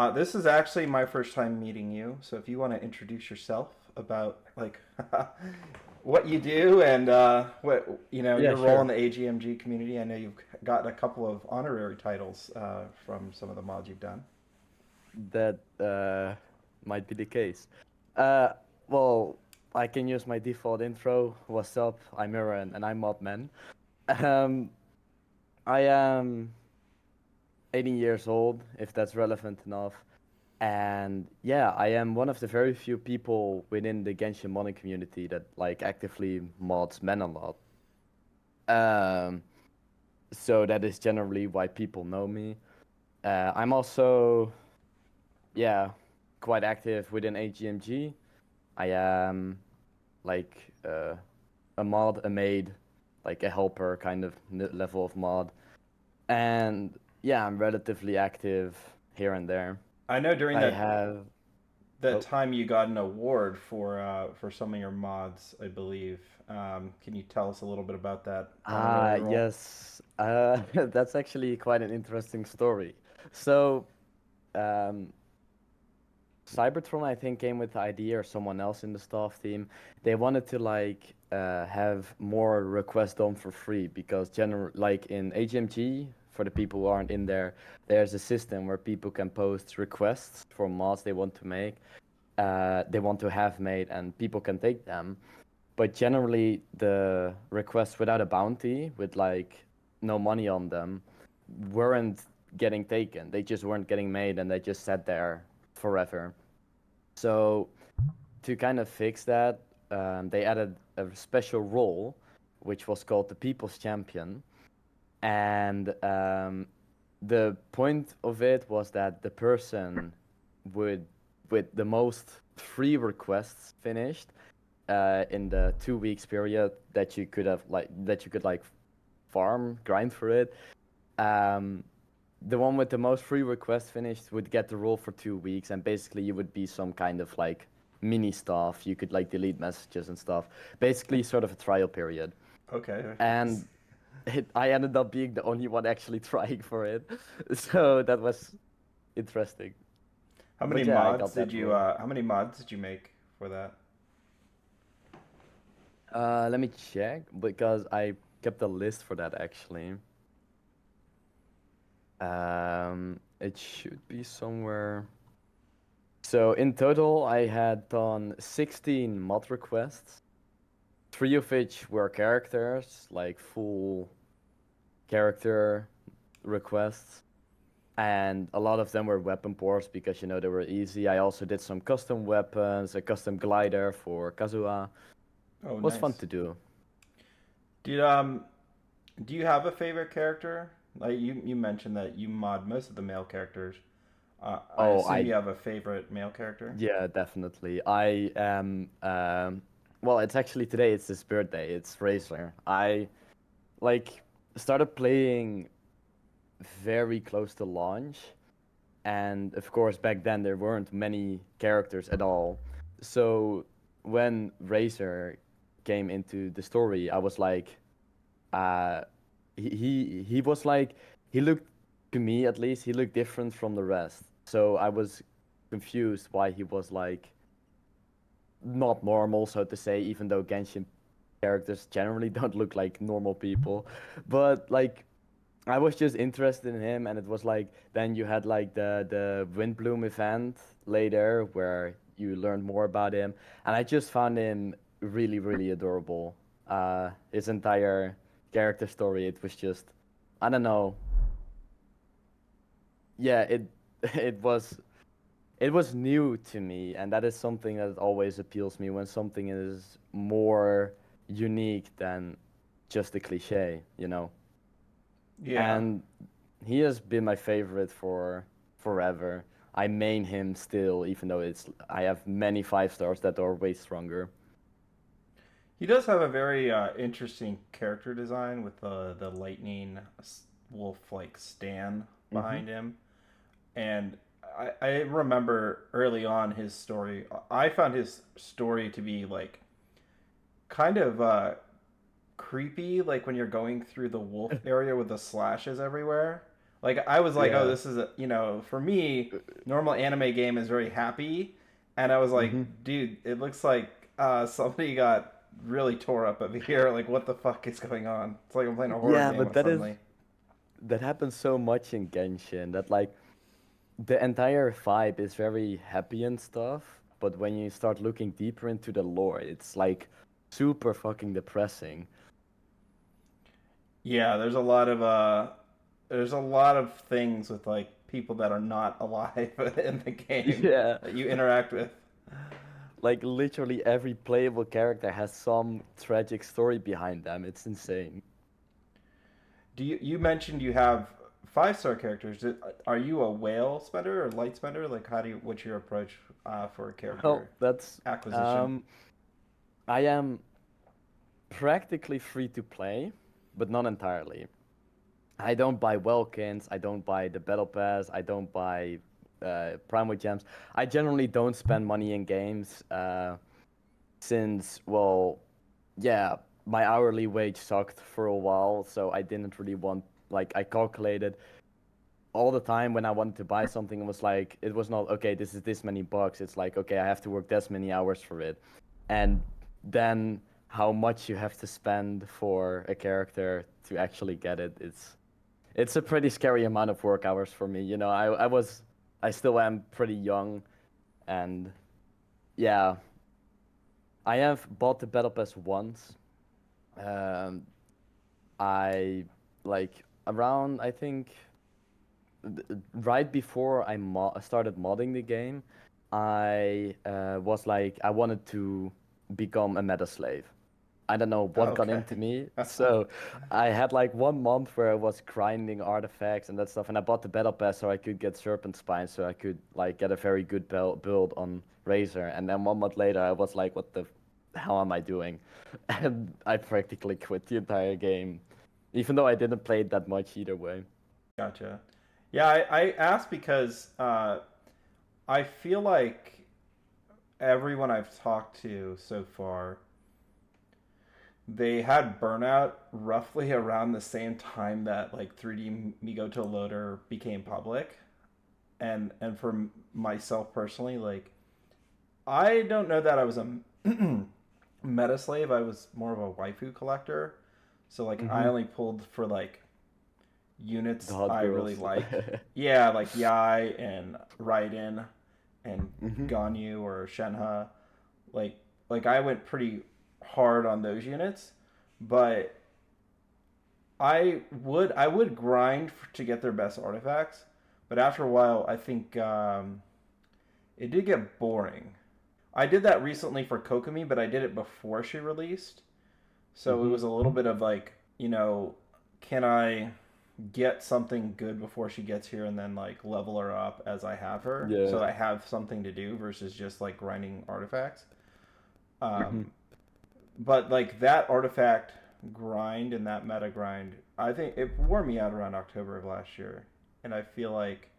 This is actually my first time meeting you, so if you want to introduce yourself about like what you do and what Yeah, your role in sure. the AGMG community. I know you've gotten a couple of honorary titles from some of the mods you've done. That might be the case. Uh, well, I can use my default intro. What's up? I'm Murren, and I'm Modman. Um, I am 18 years old, if that's relevant enough. And yeah, I am one of the very few people within the Genshin modding community that like actively mods men a lot. Um, so that is generally why people know me. I'm also yeah, quite active within AGMG. I am like a mod, a maid, like a helper kind of level of mod. And yeah, I'm relatively active here and there. I know during I that have that oh time you got an award for some of your mods, I believe. Can you tell us a little bit about that honorary role? yes, that's actually quite an interesting story. So um Cybertron, I think, came with the idea, or someone else in the staff team. They wanted to like have more requests done for free because general like in HMG, for the people who aren't in there, there's a system where people can post requests for mods they want to make, they want to have made, and people can take them. But generally, the requests without a bounty, with like no money on them, weren't getting taken. They just weren't getting made, and they just sat there forever. So to kind of fix that, they added a special role, which was called the People's Champion. And the point of it was that the person would, with the most free requests finished in the 2 weeks period that you could have that you could like farm, grind for it. Um, the one with the most free requests finished would get the role for 2 weeks, and basically you would be some kind of like mini staff. You could like delete messages and stuff. Basically, sort of a trial period. Okay. And I ended up being the only one actually trying for it, so that was interesting. But yeah, I got that role. How many mods did you make for that? Let me check because I kept a list for that actually. It should be somewhere. So in total, I had done 16 mod requests, three of which were characters, like full character requests, and a lot of them were weapon ports because they were easy. I also did some custom weapons, a custom glider for Kazuha. Oh, Was fun nice. to do. Did do you have a favorite character? Like you mentioned that you mod most of the male characters. I Oh, assume I you have a favorite male character. yeah, definitely. I am well, it's actually today, it's his birthday. It's Razor. I like started playing very close to launch. And of course, back then there weren't many characters at all. So when Razor came into the story, I was like, uh, he was like, he looked to me at least, he looked different from the rest. So I was confused why he was like not normal, so to say, even though Genshin characters generally don't look like normal people. But like I was just interested in him, and it was like then you had like the Windbloom event later where you learned more about him, and I just found him really really adorable. His entire character story, it was just, I don't know, yeah, it it was it was new to me, and that is something that always appeals me when something is more unique than just a cliche. Yeah. And he has been my favorite for forever. I main him still, even though I have many 5 stars that are way stronger. He does have a very interesting character design with the lightning wolf like Stan Hmm. behind him. And I remember early on his story. I found his story to be like kind of creepy, like when you're going through the wolf area with the slashes everywhere. Like I was like, oh, Yeah. this is a, for me, normal anime game is very happy, and I was like, Hmm. dude, it looks like somebody got really tore up over here. Like, what the fuck is going on? It's like I'm playing a horror Yeah, game but suddenly. that happens so much in Genshin that like the entire vibe is very happy and stuff, but when you start looking deeper into the lore, it's like super fucking depressing. Yeah, there's a lot of things with like people that are not alive in the game Yeah, that you interact with. like literally every playable character has some tragic story behind them. It's insane. You mentioned you have 5-star characters. Are you a whale spender or light spender? Like, what's your approach for character Well, that's acquisition? um I am practically free to play, but not entirely. I don't buy Welkins, I don't buy the Battle Pass, I don't buy Primal Gems. I generally don't spend money in games since, well, yeah, my hourly wage sucked for a while, so I didn't really want, like, I calculated all the time when I wanted to buy something, it was not, okay, this is this many bucks. It's like, okay, I have to work this many hours for it. And then how much you have to spend for a character to actually get it, it's a pretty scary amount of work hours for me. I still am pretty young, and yeah, I have bought the Battle Pass once. Um, I like around I think right before started modding the game, I was like I wanted to become a meta slave. I don't know what got Okay. into me. So I had like 1 month where I was grinding artifacts and that stuff, and I bought the battle pass so I could get serpent spine, so I could like get a very good build on Razor. And then 1 month later, I was like, "What the hell am I doing?" And I practically quit the entire game, even though I didn't play it that much either way. Gotcha. Yeah, I asked because I feel like everyone I've talked to so far, they had burnout roughly around the same time that like 3D Migoto Loader became public. And for myself personally, like I don't know that I was a meta slave. I was more of a waifu collector. So like I Hmm. only pulled for like The units hot I really girls. like. Yeah, like Yai and Raiden and Hmm. Ganyu or Shenhe. Like like I went pretty hard on those units, but I would grind to get their best artifacts. But after a while, I think it did get boring. I did that recently for Kokomi, but I did it before she released. So it Hmm. was a little bit of like, can I get something good before she gets here and then like level her up as I have her so Yeah. I have something to do versus just like grinding artifacts. Hmm. Um, but like that artifact grind and that meta grind, I think it wore me out around October of last year. And I feel like